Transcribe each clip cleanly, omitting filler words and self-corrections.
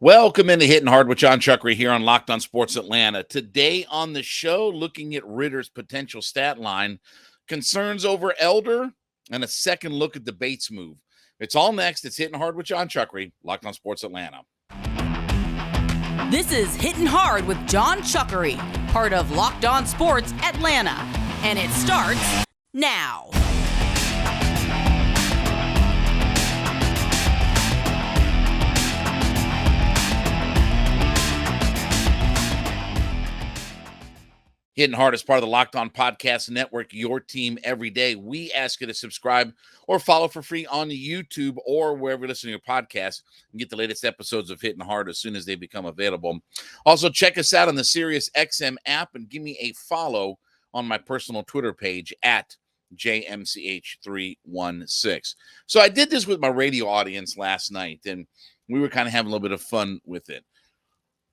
Welcome into Hitting Hard with Jon Chuckery here on Locked On Sports Atlanta. Today on the show, looking at Ridder's potential stat line, concerns over Elder, and a second look at the Bates move. It's all next. It's Hitting Hard with Jon Chuckery, Locked On Sports Atlanta. This is Hittin' Hard with Jon Chuckery, part of Locked On Sports Atlanta. And it starts now. Hitting Hard is part of the Locked On Podcast Network, your team every day. We ask you to subscribe or follow for free on YouTube or wherever you listen to your podcast and get the latest episodes of Hitting Hard as soon as they become available. Also, check us out on the Sirius XM app and give me a follow on my personal Twitter page at JMCH316. So I did this with my radio audience last night, and we were kind of having a little bit of fun with it.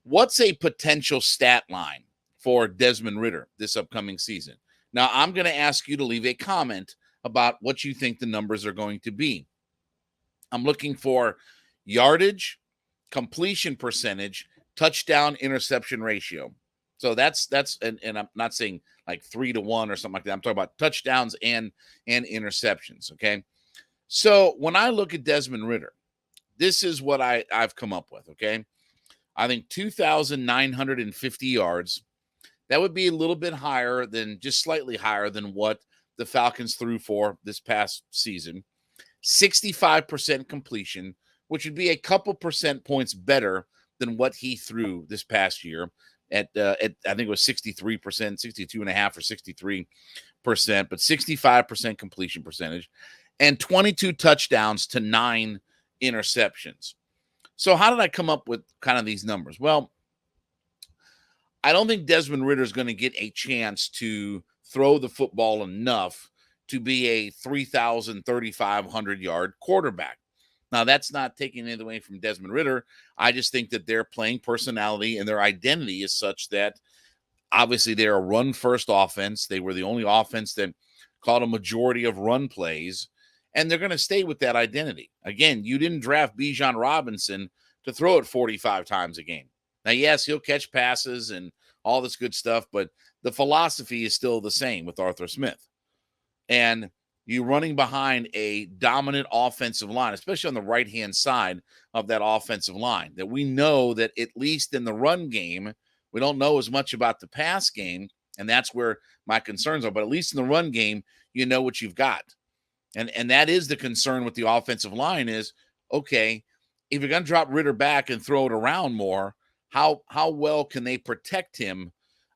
What's a potential stat line for Desmond Ridder this upcoming season? Now, I'm going to ask you to leave a comment about what you think the numbers are going to be. I'm looking for yardage, completion percentage, touchdown interception ratio. So that's and I'm not saying like 3-1 or something like that. I'm talking about touchdowns and interceptions, okay? So when I look at Desmond Ridder, this is what I've come up with, okay? I think 2,950 yards. That would be a little bit higher than, just slightly higher than what the Falcons threw for this past season. 65% completion, which would be a couple percent points better than what he threw this past year at I think it was 63%, 62.5 or 63%, but 65% completion percentage and 22 touchdowns to 9 interceptions. So how did I come up with kind of these numbers? Well, I don't think Desmond Ridder is going to get a chance to throw the football enough to be a 3,000, 3,500 yard quarterback. Now, that's not taking anything away from Desmond Ridder. I just think that their playing personality and their identity is such that obviously they're a run-first offense. They were the only offense that caught a majority of run plays, and they're going to stay with that identity. Again, you didn't draft Bijan Robinson to throw it 45 times a game. Now, yes, he'll catch passes and all this good stuff, but the philosophy is still the same with Arthur Smith. And you running behind a dominant offensive line, especially on the right-hand side of that offensive line, that we know that at least in the run game, we don't know as much about the pass game, and that's where my concerns are. But at least in the run game, you know what you've got. And that is the concern with the offensive line is, okay, if you're going to drop Ridder back and throw it around more, how well can they protect him?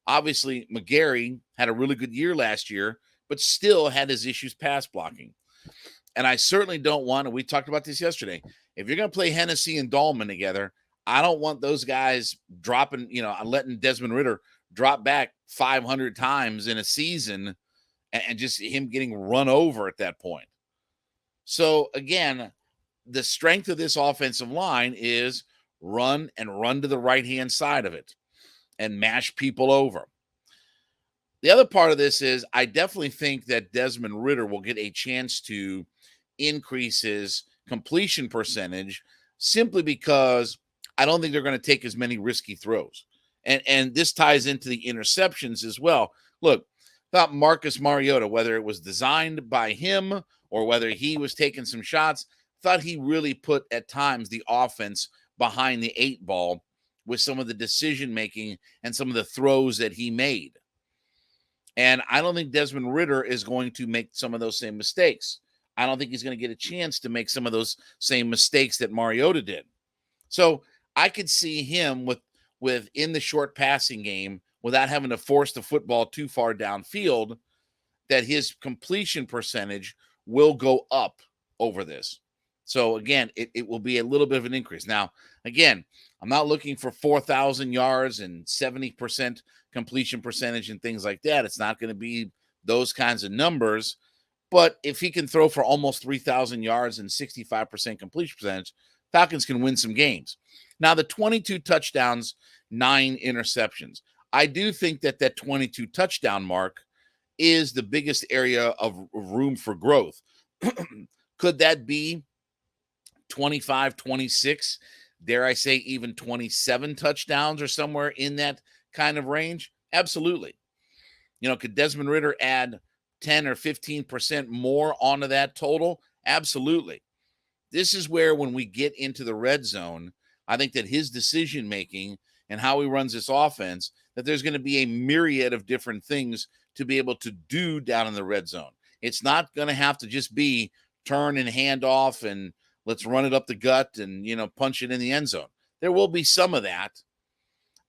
Obviously, McGarry had a really good year last year, but still had his issues pass blocking. And I certainly don't want, and we talked about this yesterday, if you're going to play Hennessy and Dahlman together, I don't want those guys dropping, letting Desmond Ridder drop back 500 times in a season and just him getting run over at that point. So, again, the strength of this offensive line is run to the right-hand side of it and mash people over. The other part of this is I definitely think that Desmond Ridder will get a chance to increase his completion percentage simply because I don't think they're going to take as many risky throws. And this ties into the interceptions as well. Look, about Marcus Mariota, whether it was designed by him or whether he was taking some shots, thought he really put at times the offense behind the 8 ball with some of the decision making and some of the throws that he made. And I don't think Desmond Ridder is going to make some of those same mistakes. I don't think he's going to get a chance to make some of those same mistakes that Mariota did. So I could see him with in the short passing game without having to force the football too far downfield, that his completion percentage will go up over this. So, again, it will be a little bit of an increase. Now, again, I'm not looking for 4,000 yards and 70% completion percentage and things like that. It's not going to be those kinds of numbers. But if he can throw for almost 3,000 yards and 65% completion percentage, Falcons can win some games. Now, the 22 touchdowns, 9 interceptions. I do think that 22 touchdown mark is the biggest area of room for growth. Could that be 25, 26? dare I say, even 27 touchdowns or somewhere in that kind of range? Absolutely. Could Desmond Ridder add 10 or 15% more onto that total? Absolutely. This is where, when we get into the red zone, I think that his decision making and how he runs this offense, that there's going to be a myriad of different things to be able to do down in the red zone. It's not going to have to just be turn and hand off and let's run it up the gut and, punch it in the end zone. There will be some of that,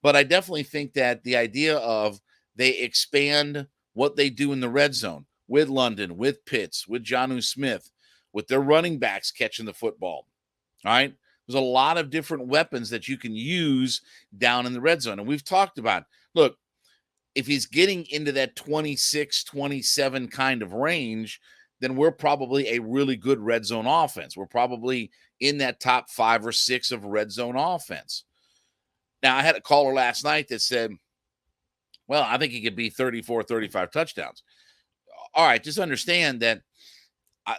but I definitely think that the idea of they expand what they do in the red zone with London, with Pitts, with Jonnu Smith, with their running backs catching the football. All right. There's a lot of different weapons that you can use down in the red zone. And we've talked about, look, if he's getting into that 26, 27 kind of range, then we're probably a really good red zone offense. We're probably in that top 5 or 6 of red zone offense. Now, I had a caller last night that said, well, I think he could be 34, 35 touchdowns. All right, just understand that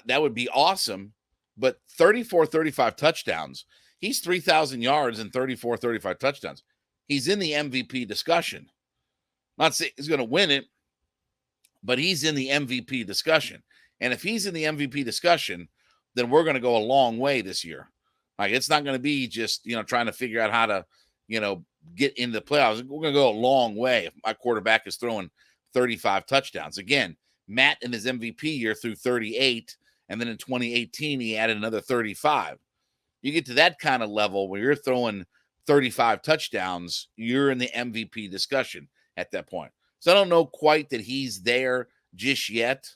that would be awesome, but 34, 35 touchdowns, he's 3,000 yards and 34, 35 touchdowns. He's in the MVP discussion. Not saying he's going to win it, but he's in the MVP discussion. And if he's in the MVP discussion, then we're going to go a long way this year. Like, it's not going to be just, trying to figure out how to, get into the playoffs. We're going to go a long way if my quarterback is throwing 35 touchdowns. Again, Matt in his MVP year threw 38, and then in 2018, he added another 35. You get to that kind of level where you're throwing 35 touchdowns, you're in the MVP discussion at that point. So I don't know quite that he's there just yet.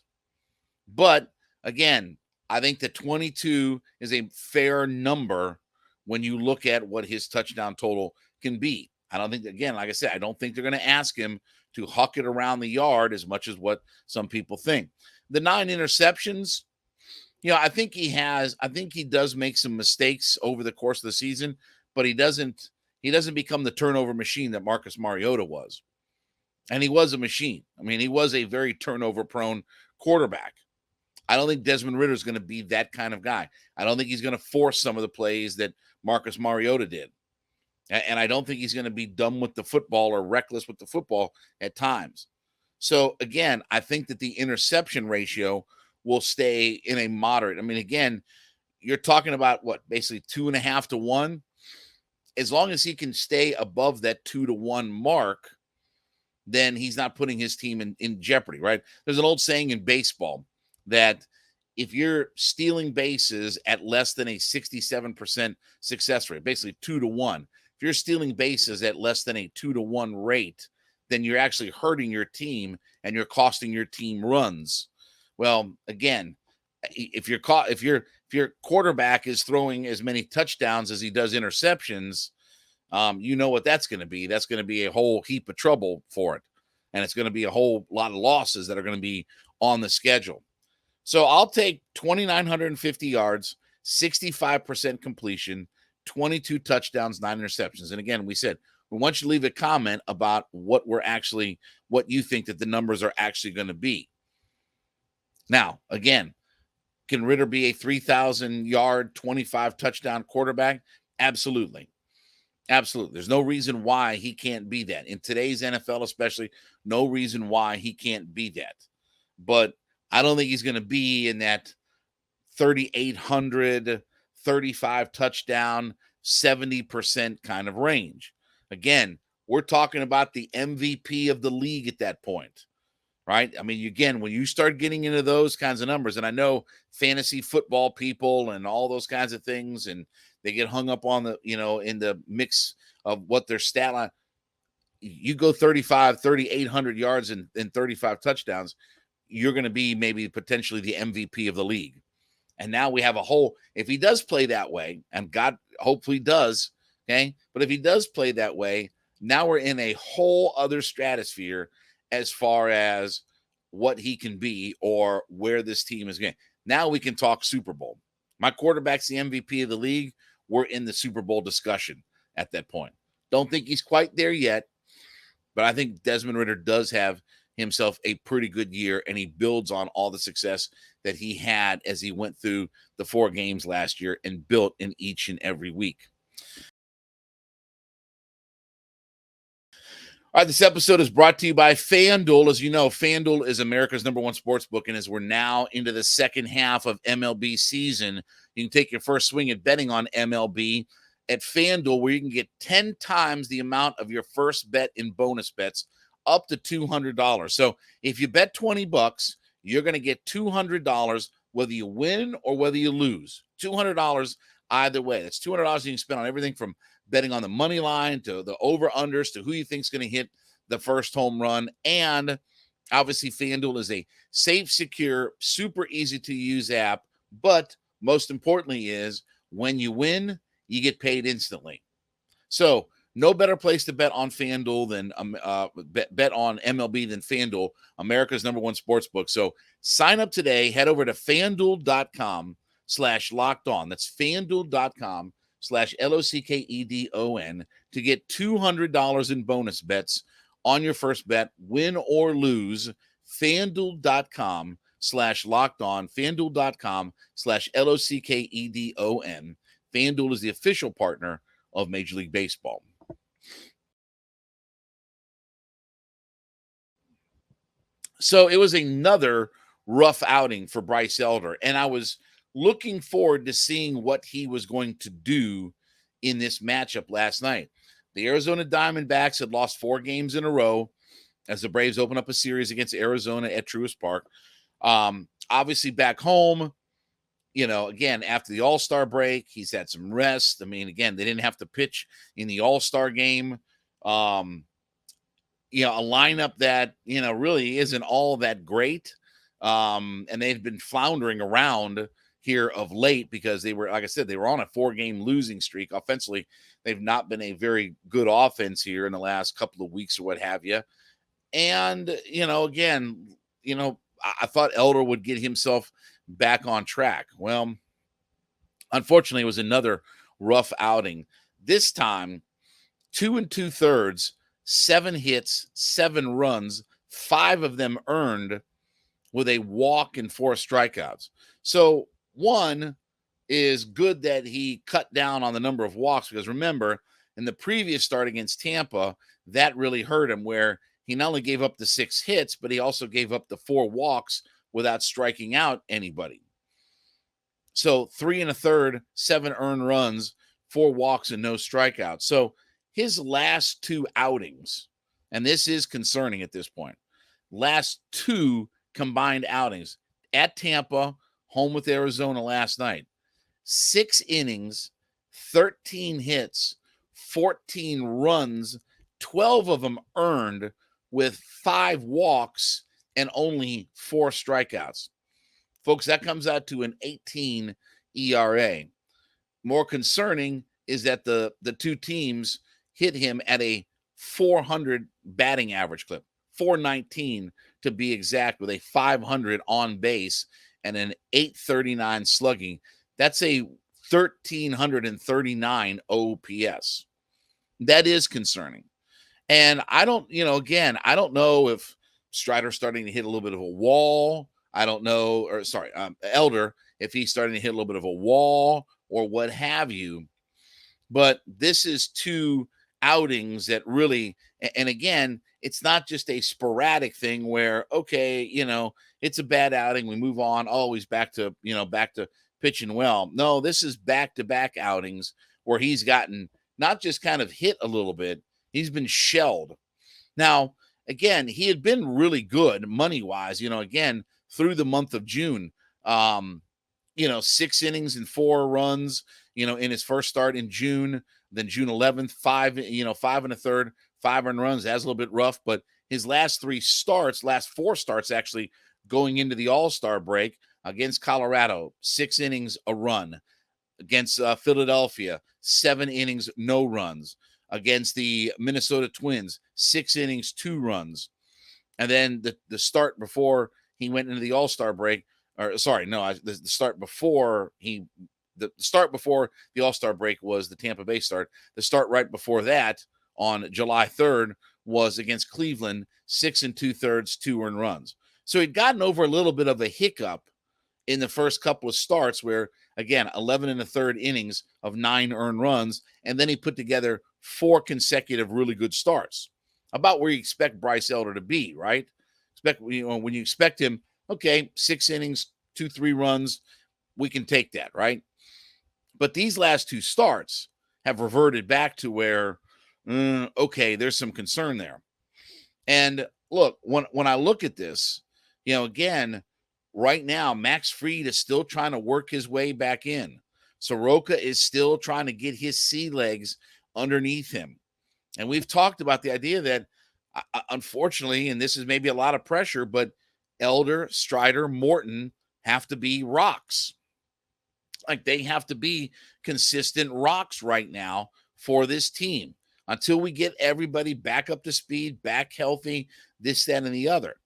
But again, I think that 22 is a fair number when you look at what his touchdown total can be. I don't think, again, like I said, I don't think they're going to ask him to huck it around the yard as much as what some people think. The 9 interceptions, I think he does make some mistakes over the course of the season, but he doesn't become the turnover machine that Marcus Mariota was. And he was a machine. I mean, he was a very turnover-prone quarterback. I don't think Desmond Ridder is going to be that kind of guy. I don't think he's going to force some of the plays that Marcus Mariota did. And I don't think he's going to be dumb with the football or reckless with the football at times. So, again, I think that the interception ratio will stay in a moderate. I mean, again, you're talking about basically 2.5 to 1. As long as he can stay above that 2 to 1 mark, then he's not putting his team in jeopardy, right? There's an old saying in baseball that if you're stealing bases at less than a 67% success rate, basically 2 to 1, if you're stealing bases at less than a 2 to 1 rate, then you're actually hurting your team and you're costing your team runs. Well, again, if your quarterback is throwing as many touchdowns as he does interceptions, you know what that's going to be. That's going to be a whole heap of trouble for it. And it's going to be a whole lot of losses that are going to be on the schedule. So I'll take 2,950 yards, 65% completion, 22 touchdowns, 9 interceptions. And again, we said, we want you to leave a comment about what you think that the numbers are actually going to be. Now, again, can Ridder be a 3,000 yard, 25 touchdown quarterback? Absolutely. Absolutely. There's no reason why he can't be that. In today's NFL, especially, no reason why he can't be that. But I don't think he's going to be in that 3,800, 35 touchdown, 70% kind of range. Again, we're talking about the MVP of the league at that point, right? I mean, again, when you start getting into those kinds of numbers, and I know fantasy football people and all those kinds of things, and they get hung up on the, in the mix of what their stat line. You go 3,800 yards and 35 touchdowns, you're going to be maybe potentially the MVP of the league. And now we have if he does play that way, and God hopefully does, okay? But if he does play that way, now we're in a whole other stratosphere as far as what he can be or where this team is going. Now we can talk Super Bowl. My quarterback's the MVP of the league. We're in the Super Bowl discussion at that point. Don't think he's quite there yet, but I think Desmond Ridder does have himself a pretty good year, and he builds on all the success that he had as he went through the 4 games last year and built in each and every week. All right, this episode is brought to you by FanDuel. As you know, FanDuel is America's #1 sports book, and as we're now into the second half of MLB season, you can take your first swing at betting on MLB at FanDuel, where you can get 10 times the amount of your first bet in bonus bets, up to $200. So if you bet $20, you're going to get $200 whether you win or whether you lose. $200 either way. That's $200 you can spend on everything from betting on the money line to the over-unders to who you think is going to hit the first home run. And obviously, FanDuel is a safe, secure, super easy-to-use app. But most importantly is when you win, you get paid instantly. So no better place to bet on FanDuel than bet on MLB than FanDuel, America's #1 sports book. So sign up today. Head over to FanDuel.com/lockedon. That's FanDuel.com/LOCKEDON to get $200 in bonus bets on your first bet, win or lose. FanDuel.com/lockedon. FanDuel.com/LOCKEDON. FanDuel is the official partner of Major League Baseball. So it was another rough outing for Bryce Elder, and I was looking forward to seeing what he was going to do in this matchup last night. The Arizona Diamondbacks had lost 4 games in a row as the Braves open up a series against Arizona at Truist Park. Obviously back home, again, after the All-Star break, he's had some rest. I mean, again, they didn't have to pitch in the All-Star game. A lineup that, really isn't all that great. And they've been floundering around here of late because they were, like I said, they were on a 4-game losing streak. Offensively, they've not been a very good offense here in the last couple of weeks or what have you. And, again, I thought Elder would get himself back on track. Well, unfortunately, it was another rough outing. This time, 2 2/3, 7 hits, 7 runs, 5 of them earned with a walk and 4 strikeouts. So one is good that he cut down on the number of walks, because remember, in the previous start against Tampa, that really hurt him, where he not only gave up the 6 hits, but he also gave up the 4 walks without striking out anybody. So 3 1/3, 7 earned runs, 4 walks, and no strikeouts. So his last 2 outings, and this is concerning at this point, last 2 combined outings at Tampa, home with Arizona last night, 6 innings, 13 hits, 14 runs, 12 of them earned with 5 walks and only 4 strikeouts. Folks, that comes out to an 18 ERA. More concerning is that the 2 teams hit him at a 400 batting average clip, 419 to be exact, with a 500 on base and an 839 slugging. That's a 1,339 OPS. That is concerning. And I don't, I don't know if Strider's starting to hit a little bit of a wall. I don't know, Elder, if he's starting to hit a little bit of a wall or what have you. But this is 2 outings that really, and again, it's not just a sporadic thing where, okay, it's a bad outing, we move on. Oh, he's back to pitching well. No, this is back-to-back outings where he's gotten not just kind of hit a little bit, he's been shelled. Now, again, he had been really good money-wise, again, through the month of June. 6 innings and 4 runs, in his first start in June. Then June 11th, 5 1/3, 5 earned runs. That's a little bit rough, but his last 4 starts actually going into the All-Star break against Colorado, 6 innings, a run. Against Philadelphia, 7 innings, no runs. Against the Minnesota Twins, 6 innings, 2 runs. And then the start before he went into the All-Star break, the start before the All-Star break was the Tampa Bay start. The start right before that on July 3rd was against Cleveland, 6 2/3, 2 earned runs. So he'd gotten over a little bit of a hiccup in the first couple of starts where Again, 11 and a third innings of 9 earned runs, and then he put together 4 consecutive really good starts. About where you expect Bryce Elder to be, right? When you expect him, okay, 6 innings, 2-3 runs, we can take that, right? But these last 2 starts have reverted back to where, okay, there's some concern there. And look, when I look at this, again, right now, Max Fried is still trying to work his way back in. Soroka is still trying to get his sea legs underneath him. And we've talked about the idea that, unfortunately, and this is maybe a lot of pressure, but Elder, Strider, Morton have to be rocks. Like, they have to be consistent rocks right now for this team until we get everybody back up to speed, back healthy, this, that, and the other.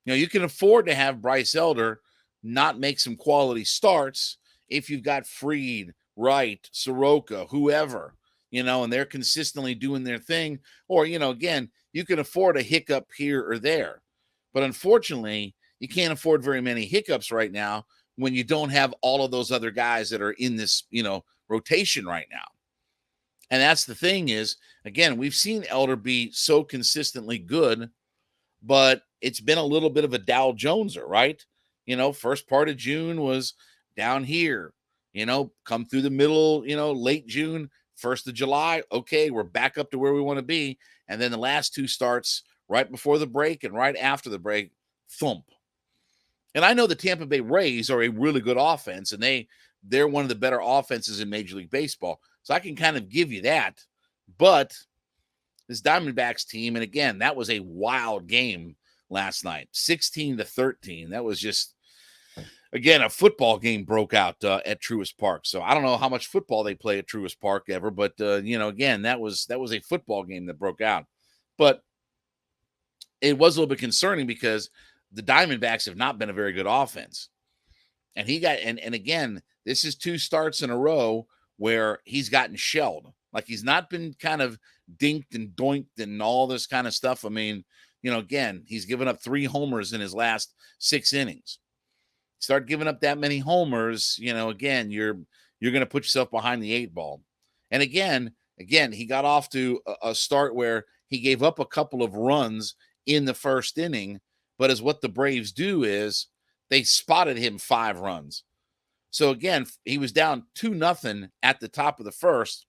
You can afford to have Bryce Elder not make some quality starts if you've got Fried, Wright, Soroka, whoever, and they're consistently doing their thing. Or, again, you can afford a hiccup here or there. But unfortunately, you can't afford very many hiccups right now when you don't have all of those other guys that are in this, rotation right now. And that's the thing is, again, we've seen Elder be so consistently good, but it's been a little bit of a Dow Joneser, right? First part of June was down here, come through the middle, late June, 1st of July. Okay, we're back up to where we want to be. And then the last 2 starts right before the break and right after the break, thump. And I know the Tampa Bay Rays are a really good offense, and they're one of the better offenses in Major League Baseball. So I can kind of give you that. But this Diamondbacks team, and again, that was a wild game last night, 16-13. That was just, again, a football game broke out at Truist Park. So I don't know how much football they play at Truist Park ever, but again, that was a football game that broke out. But it was a little bit concerning because the Diamondbacks have not been a very good offense. And and again, this is 2 starts in a row where he's gotten shelled. Like, he's not been kind of dinked and doinked and all this kind of stuff. I mean, again, he's given up 3 homers in his last 6 innings. Start giving up that many homers, again, you're going to put yourself behind the 8 ball. And again, he got off to a start where he gave up a couple of runs in the first inning, but as what the Braves do is they spotted him 5 runs. So again, he was down 2-0 at the top of the first.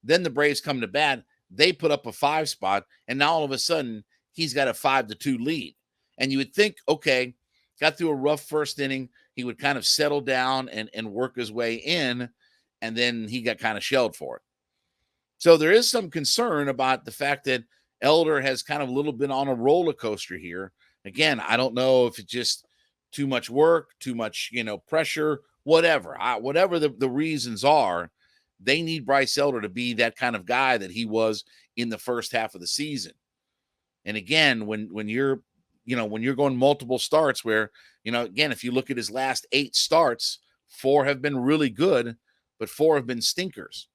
Then the Braves come to bat. They put up a 5 spot, and now all of a sudden he's got a 5-2 lead. And you would think, okay, got through a rough first inning, he would kind of settle down and work his way in, and then he got kind of shelled for it. So there is some concern about the fact that Elder has kind of a little bit on a roller coaster here. Again, I don't know if it's just too much work, too much, pressure, whatever. Whatever the reasons are, they need Bryce Elder to be that kind of guy that he was in the first half of the season. And again, when you're going multiple starts where, again, if you look at his last 8 starts, 4 have been really good, but 4 have been stinkers.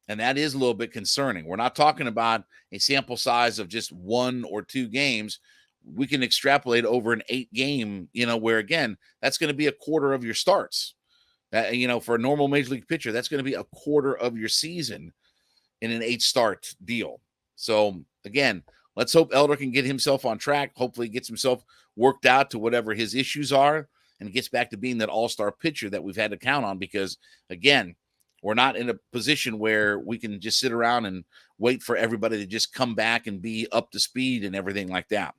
And that is a little bit concerning. We're not talking about a sample size of just 1 or 2 games. We can extrapolate over an 8-game, where, again, that's going to be a quarter of your starts. For a normal Major League pitcher, that's going to be a quarter of your season in an 8-start deal. So, again, let's hope Elder can get himself on track. Hopefully gets himself worked out to whatever his issues are and gets back to being that all-star pitcher that we've had to count on because, again, we're not in a position where we can just sit around and wait for everybody to just come back and be up to speed and everything like that.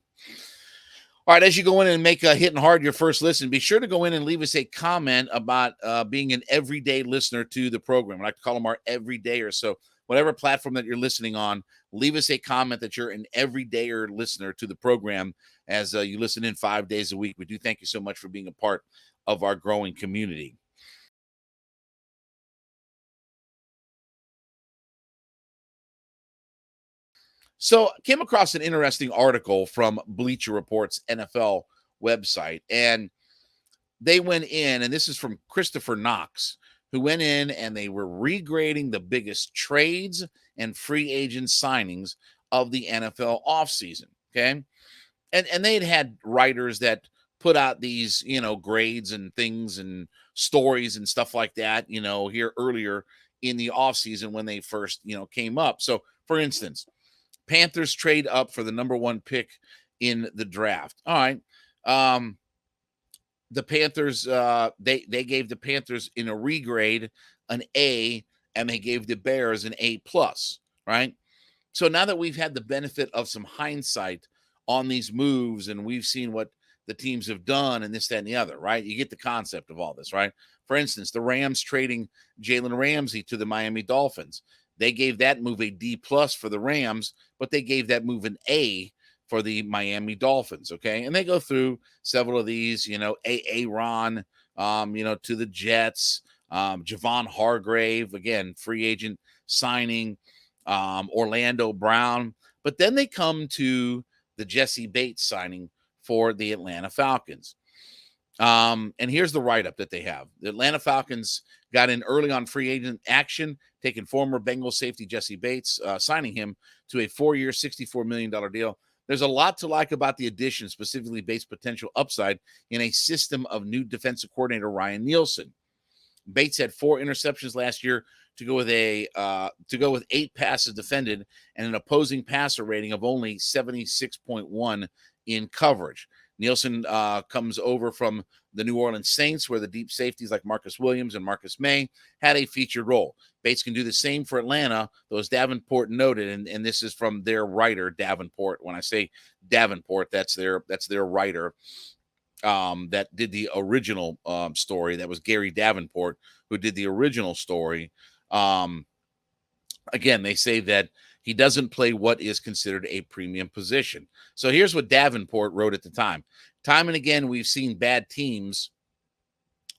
All right, as you go in and make Hittin' Hard your first listen, be sure to go in and leave us a comment about being an everyday listener to the program. I like to call them our everydayer. So whatever platform that you're listening on, leave us a comment that you're an everydayer listener to the program as you listen in 5 days a week. We do thank you so much for being a part of our growing community. So I came across an interesting article from Bleacher Report's NFL website, and they went in, and this is from Christopher Knox, who went in and they were regrading the biggest trades and free agent signings of the NFL offseason, okay? And they had writers that put out these, grades and things and stories and stuff like that, here earlier in the offseason when they first, came up. So, for instance, Panthers trade up for the number 1 pick in the draft. All right. The Panthers, they gave the Panthers in a regrade an A, and they gave the Bears an A+, right? So now that we've had the benefit of some hindsight on these moves and we've seen what the teams have done and this, that, and the other, right? You get the concept of all this, right? For instance, the Rams trading Jalen Ramsey to the Miami Dolphins. They gave that move a D+ for the Rams, but they gave that move an A for the Miami Dolphins, okay? And they go through several of these, Ron, to the Jets, Javon Hargrave, again, free agent signing, Orlando Brown. But then they come to the Jessie Bates signing for the Atlanta Falcons. And here's the write-up that they have. The Atlanta Falcons got in early on free agent action, taking former Bengals safety Jessie Bates, signing him to a 4-year, $64 million deal. There's a lot to like about the addition, specifically Bates' potential upside in a system of new defensive coordinator Ryan Nielsen. Bates had 4 interceptions last year to go with 8 passes defended and an opposing passer rating of only 76.1 in coverage. Nielsen comes over from the New Orleans Saints, where the deep safeties like Marcus Williams and Marcus May had a featured role. Bates can do the same for Atlanta, though as Davenport noted, and this is from their writer, Davenport. When I say Davenport, that's their writer that did the original story. That was Gary Davenport, who did the original story. Again, they say that he doesn't play what is considered a premium position. So here's what Davenport wrote at the time. Time and again, we've seen bad teams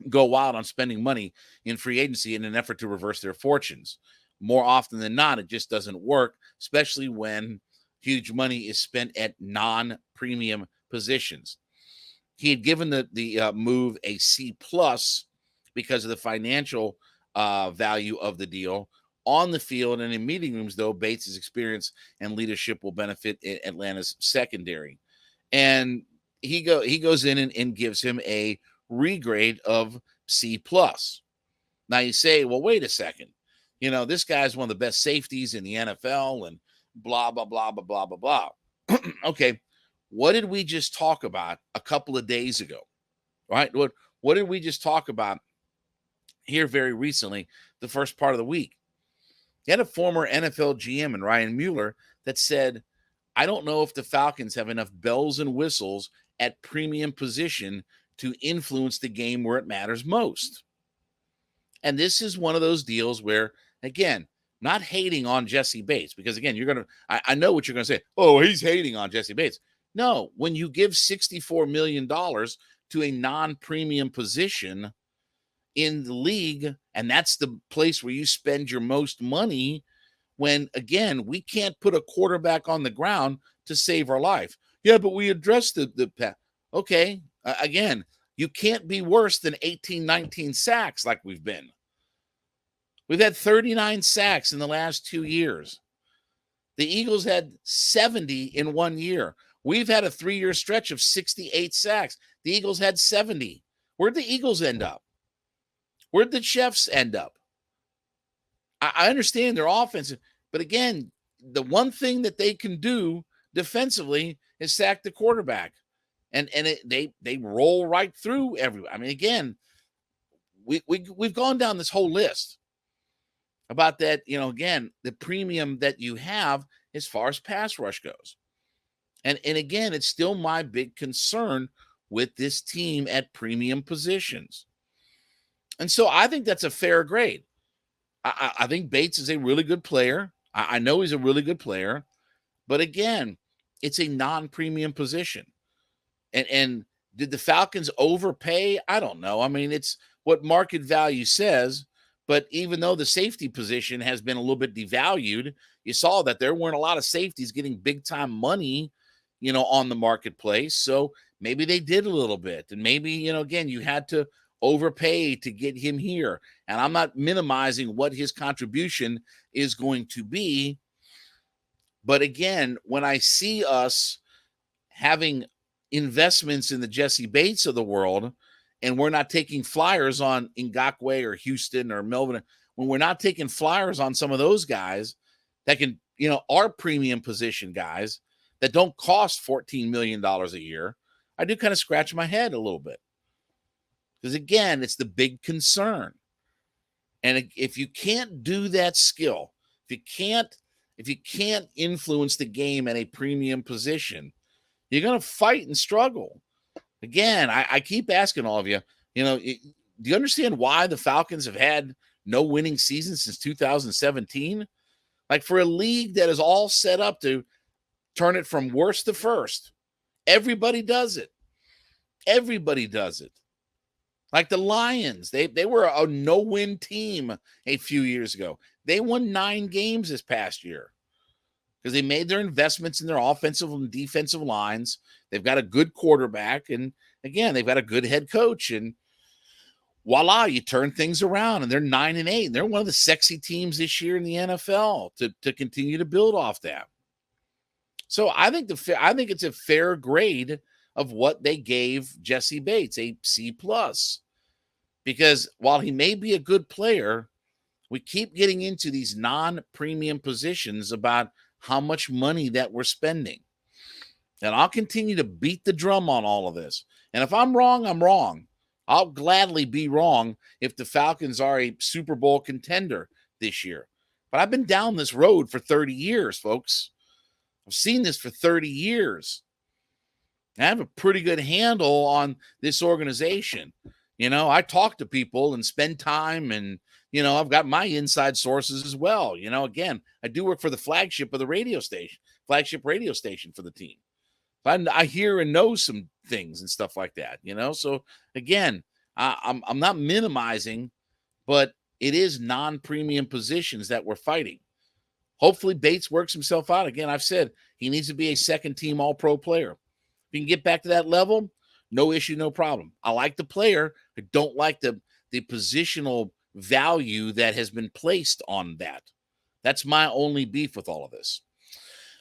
go wild on spending money in free agency in an effort to reverse their fortunes. More often than not, it just doesn't work, especially when huge money is spent at non-premium positions. He had given the move a C+ because of the financial value of the deal. On the field and in meeting rooms, though, Bates' experience and leadership will benefit Atlanta's secondary. And he goes in and gives him a regrade of C+. Now you say, well, wait a second. This guy's one of the best safeties in the NFL and blah, blah, blah, blah, blah, blah, blah. Okay, what did we just talk about a couple of days ago, right? What did we just talk about here very recently, the first part of the week? You had a former NFL GM and Ryan Mueller that said, I don't know if the Falcons have enough bells and whistles at premium position to influence the game where it matters most. And this is one of those deals where, again, not hating on Jessie Bates, because again, I know what you're going to say. Oh, he's hating on Jessie Bates. No, when you give $64 million to a non-premium position in the league, and that's the place where you spend your most money, when, again, we can't put a quarterback on the ground to save our life. Yeah, but we addressed the okay, again, you can't be worse than 18, 19 sacks like we've been. We've had 39 sacks in the last 2 years. The Eagles had 70 in 1 year. We've had a 3-year stretch of 68 sacks. The Eagles had 70. Where'd the Eagles end up? Where'd the Chiefs end up? I understand their offense, but again, the one thing that they can do defensively is sack the quarterback, and they roll right through everyone. I mean, again, we've gone down this whole list about that. Again, the premium that you have as far as pass rush goes, and again, it's still my big concern with this team at premium positions. And so I think that's a fair grade. I think Bates is a really good player. I know he's a really good player. But again, it's a non-premium position. And did the Falcons overpay? I don't know. I mean, it's what market value says. But even though the safety position has been a little bit devalued, you saw that there weren't a lot of safeties getting big-time money, on the marketplace. So maybe they did a little bit. And maybe, again, you had to overpay to get him here. And I'm not minimizing what his contribution is going to be. But again, when I see us having, investments in the Jessie Bates of the world, and we're not taking flyers on Ngakoue or Houston or Melvin, when we're not taking flyers on some of those guys that can, are premium position guys that don't cost $14 million a year, I do kind of scratch my head a little bit. Because again, it's the big concern. And if you can't do that skill, if you can't influence the game at a premium position, you're going to fight and struggle. Again, I keep asking all of you, do you understand why the Falcons have had no winning season since 2017? Like, for a league that is all set up to turn it from worst to first, everybody does it. Everybody does it. Like the Lions, they were a no-win team a few years ago. They won 9 games this past year because they made their investments in their offensive and defensive lines. They've got a good quarterback, and again, they've got a good head coach, and voila, you turn things around, and they're 9-8. And they're one of the sexy teams this year in the NFL to continue to build off that. So I think it's a fair grade of what they gave Jessie Bates, a C+. Because while he may be a good player, we keep getting into these non-premium positions about how much money that we're spending. And I'll continue to beat the drum on all of this. And if I'm wrong, I'm wrong. I'll gladly be wrong if the Falcons are a Super Bowl contender this year. But I've been down this road for 30 years, folks. I've seen this for 30 years. I have a pretty good handle on this organization. I talk to people and spend time, and, I've got my inside sources as well. Again, I do work for the flagship radio station for the team. I hear and know some things and stuff like that, So again, I'm not minimizing, but it is non-premium positions that we're fighting. Hopefully Bates works himself out. Again, I've said he needs to be a second-team All-Pro player. If he can get back to that level, no issue, no problem. I like the player. I don't like the positional value that has been placed on that. That's my only beef with all of this.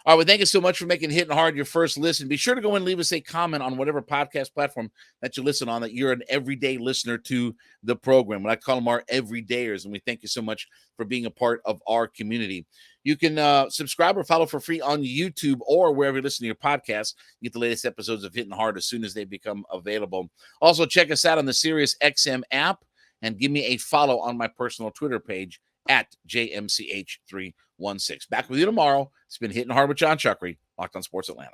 All right, well, thank you so much for making Hittin' Hard your first listen. Be sure to go and leave us a comment on whatever podcast platform that you listen on, that you're an everyday listener to the program. What I call them our everydayers, and we thank you so much for being a part of our community. You can subscribe or follow for free on YouTube or wherever you listen to your podcasts. You get the latest episodes of Hittin' Hard as soon as they become available. Also, check us out on the SiriusXM app and give me a follow on my personal Twitter page at JMCH316. Back with you tomorrow. It's been Hittin' Hard with Jon Chuckery, Locked on Sports Atlanta.